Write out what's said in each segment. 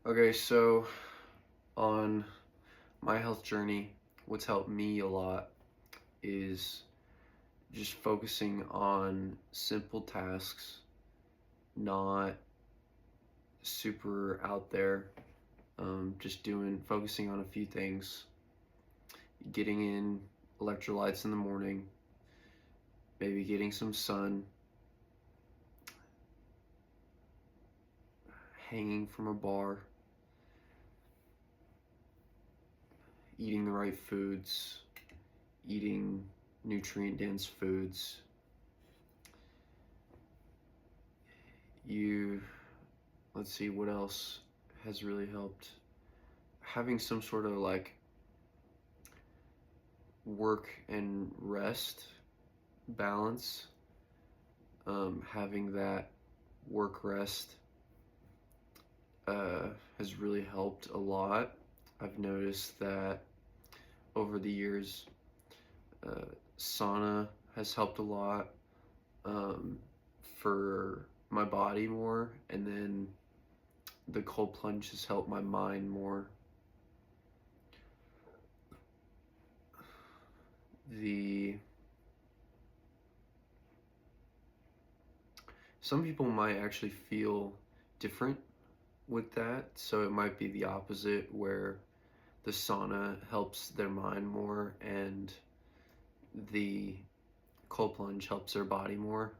Okay, so on my health journey, what's helped me a lot is just focusing on simple tasks, not super out there. Just focusing on a few things, getting in electrolytes in the morning, maybe getting some sun, hanging from a bar, eating the right foods, eating nutrient dense foods. You, let's see, what else has really helped? Having some sort of like work and rest balance, having that work rest has really helped a lot. I've noticed that over the years, uh, sauna has helped a lot um, for my body more, and then the cold plunge has helped my mind more. The Some people might actually feel different with that, so it might be the opposite where the sauna helps their mind more and the cold plunge helps their body more.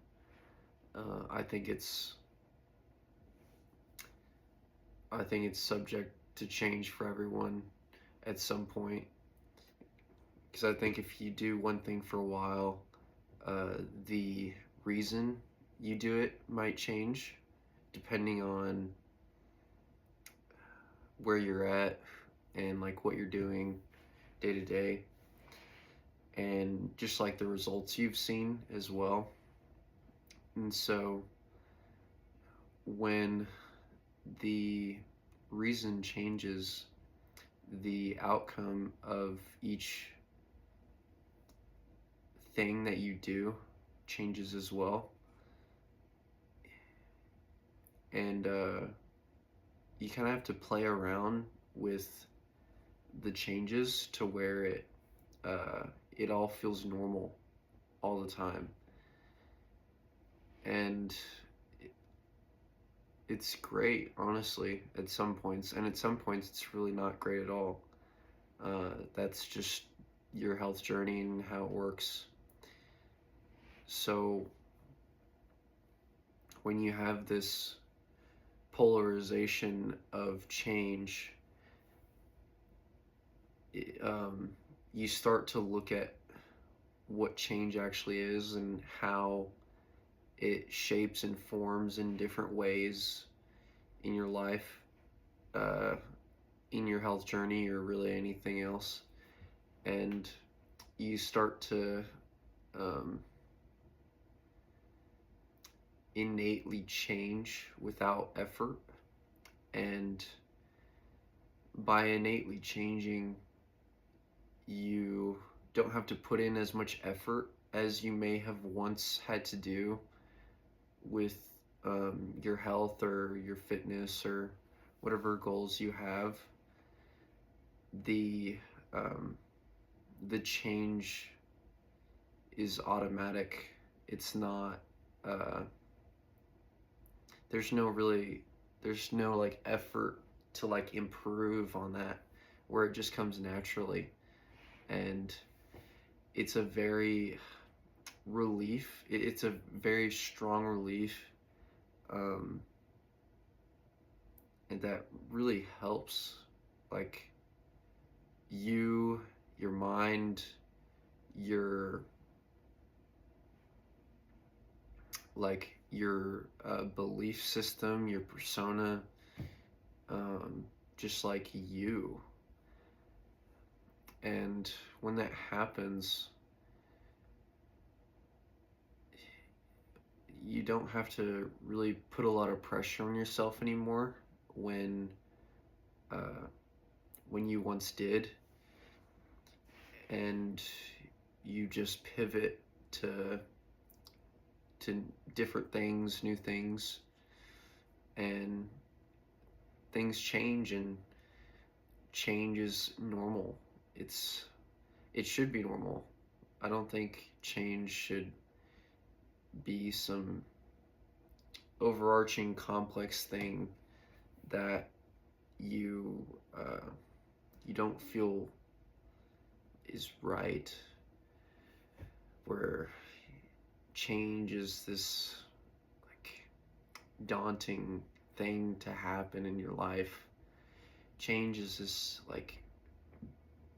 I think it's subject to change for everyone at some point, because I think if you do one thing for a while, the reason you do it might change depending on where you're at and like what you're doing day to day, and just like the results you've seen as well. And so when the reason changes, the outcome of each thing that you do changes as well. And you kind of have to play around with the changes to where it all feels normal all the time. And it's great, honestly, at some points, and at some points it's really not great at all. That's just your health journey and how it works. So when you have this polarization of change, you start to look at what change actually is and how it shapes and forms in different ways in your life, uh, in your health journey, or really anything else. And you start to um, innately change without effort. And by innately changing, you don't have to put in as much effort as you may have once had to do with your health or your fitness or whatever goals you have. The um, the change is automatic. It's not. Uh, there's no really. There's no like effort to like improve on that, where it just comes naturally, and it's a very relief. It's a very strong relief, um, and that really helps. Like you, your mind, your your belief system, your persona, just like you. And when that happens, you don't have to really put a lot of pressure on yourself anymore when uh, when you once did, and you just pivot to different things, new things, and things things change, and change is normal. It should be normal. I don't think change should be some overarching complex thing that you uh, you don't feel is right, where change is this like daunting thing to happen in your life. Change is this like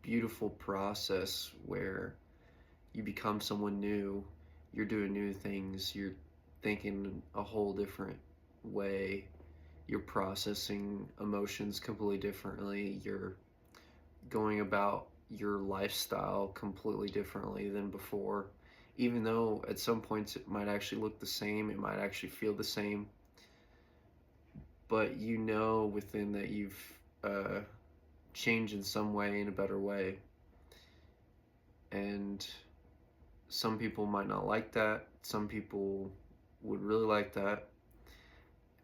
beautiful process where you become someone new, you're doing new things, you're thinking a whole different way, you're processing emotions completely differently, you're going about your lifestyle completely differently than before. Even though at some points it might actually look the same, it might actually feel the same, but you know within that you've uh, changed in some way, in a better way. And some people might not like that, some people would really like that.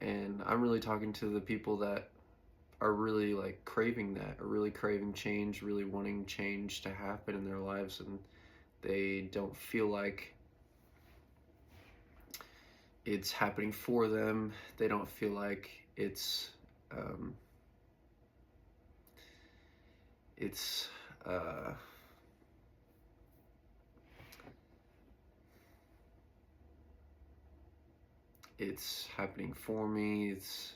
And I'm really talking to the people that are really like craving that, are really craving change, really wanting change to happen in their lives, and they don't feel like it's happening for them. They don't feel like um, it's uh, it's happening for me. It's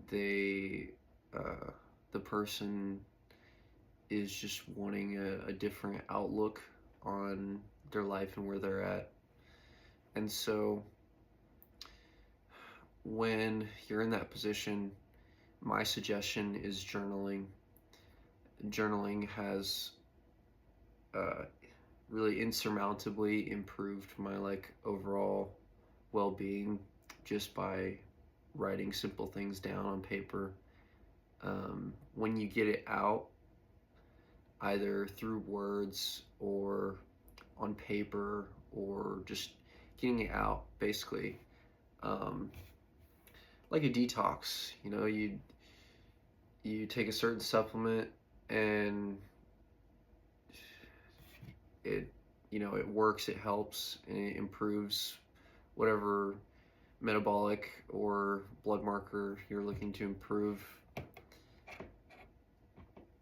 they uh, the person is just wanting a different outlook on their life and where they're at. And so when you're in that position, my suggestion is journaling. Journaling has uh, really insurmountably improved my like overall well-being just by writing simple things down on paper. When you get it out, either through words or on paper or just getting it out, basically, um, like a detox. You take a certain supplement and it it works, it helps, and it improves whatever metabolic or blood marker you're looking to improve.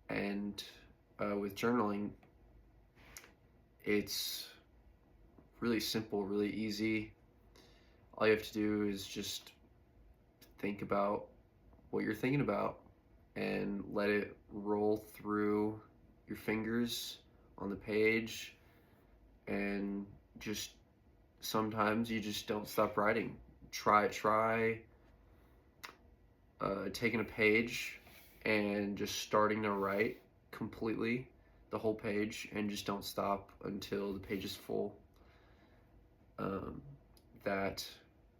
And with journaling, it's really simple, really easy. All you have to do is just think about what you're thinking about and let it roll through your fingers on the page, and just sometimes you just don't stop writing. Try taking a page and just starting to write completely the whole page, and just don't stop until the page is full. Um, that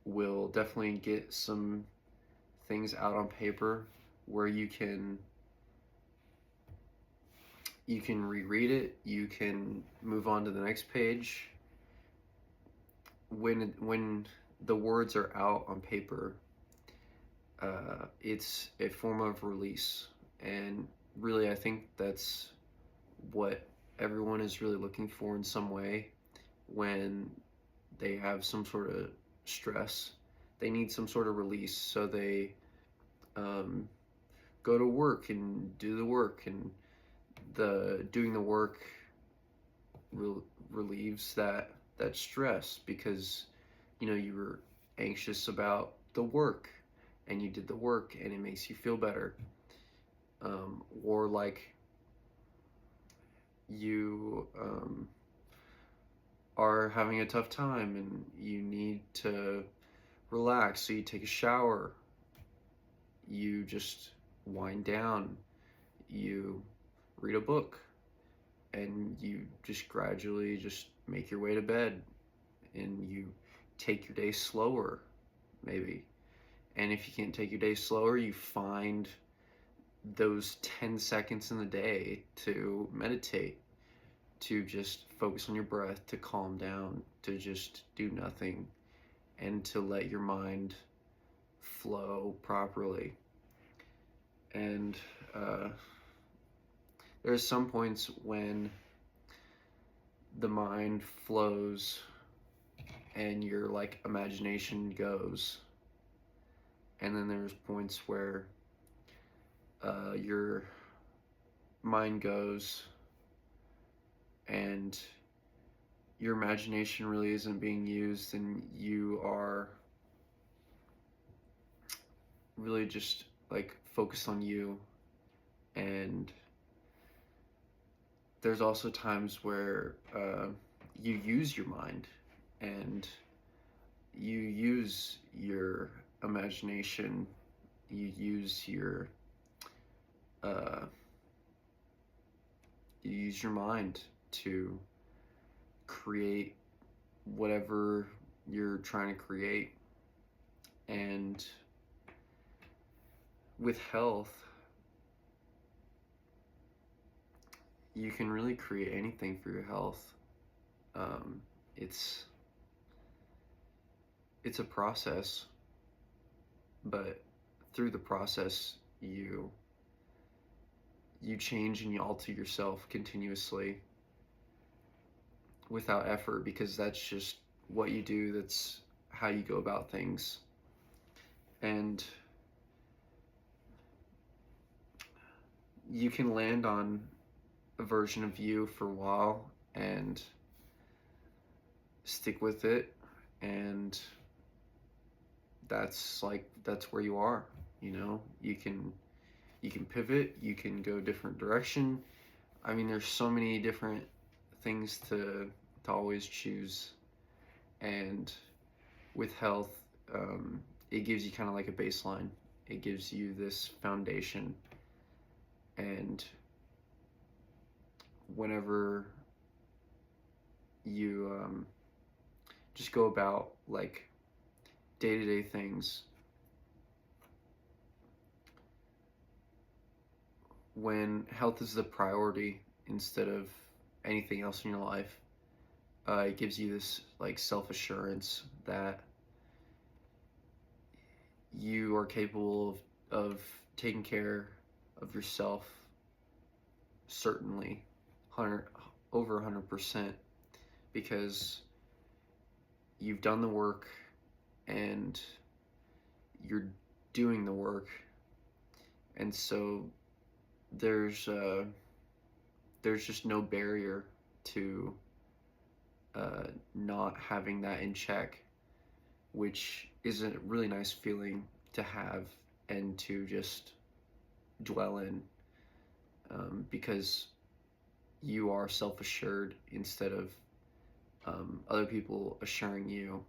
will definitely get some things out on paper where you can reread it, you can move on to the next page. When the words are out on paper, it's a form of release, and really, I think that's what everyone is really looking for in some way when they have some sort of stress. They need some sort of release, so they um, go to work and do the work, and the doing the work relieves that stress, because you were anxious about the work and you did the work and it makes you feel better. Or like you are having a tough time and you need to relax, so you take a shower, you just wind down, you read a book, and you just gradually just make your way to bed, and you take your day slower, maybe. And if you can't take your day slower, you find those 10 seconds in the day to meditate, to just focus on your breath, to calm down, to just do nothing, and to let your mind flow properly. And uh, there's some points when the mind flows and your like imagination goes, and then there's points where your mind goes and your imagination really isn't being used, and you are really just like focused on you. And there's also times where you use your mind and you use your imagination, you use your uh, you use your mind to create whatever you're trying to create. And with health, you can really create anything for your health. Um, it's it's a process, but through the process, you change and you alter yourself continuously without effort, because that's just what you do. That's how you go about things. And you can land on a version of you for a while and stick with it, and that's where you are. You can pivot, you can go different direction. I mean, there's so many different things to always choose. And with health, it gives you kind of like a baseline. It gives you this foundation, and whenever you just go about like day-to-day things, when health is the priority instead of anything else in your life, it gives you this like self-assurance that you are capable of taking care of yourself, certainly 100 over 100%, because you've done the work and you're doing the work. And so there's uh, there's just no barrier to not having that in check, which is a really nice feeling to have and to just dwell in, because you are self-assured instead of other people assuring you.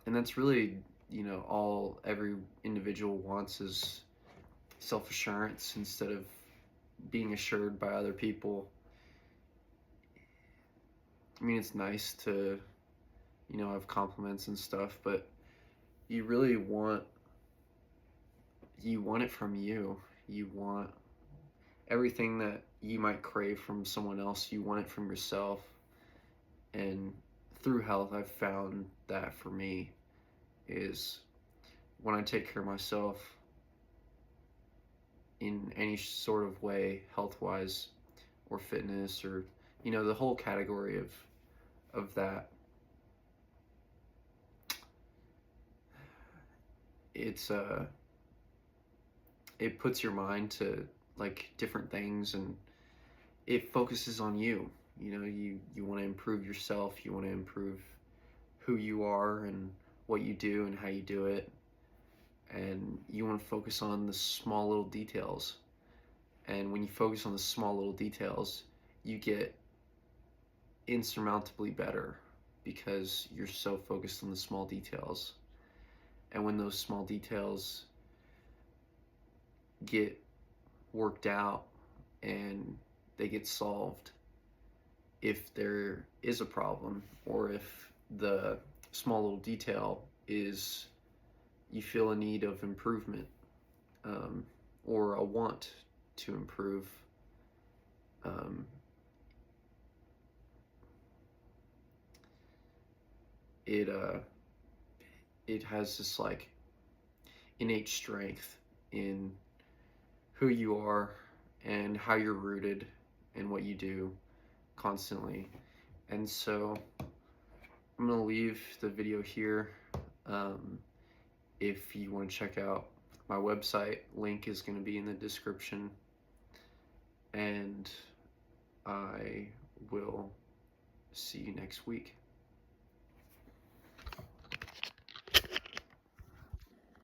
And that's really, all every individual wants is self-assurance instead of being assured by other people. I mean, it's nice to, have compliments and stuff, but you really want it from you. You want everything that you might crave from someone else, you want it from yourself. And through health, I've found that for me is when I take care of myself in any sort of way, health-wise or fitness, or the whole category of that, it puts your mind to like different things, and it focuses on you. You want to improve yourself, you want to improve who you are and what you do and how you do it, and you want to focus on the small little details. And when you focus on the small little details, you get insurmountably better because you're so focused on the small details. And when those small details get worked out and they get solved, if there is a problem, or if the small little detail is you feel a need of improvement, or a want to improve, um, it it has this like innate strength in who you are and how you're rooted in what you do constantly. And so I'm gonna leave the video here. Um, if you want to check out my website, link is going to be in the description. And I will see you next week.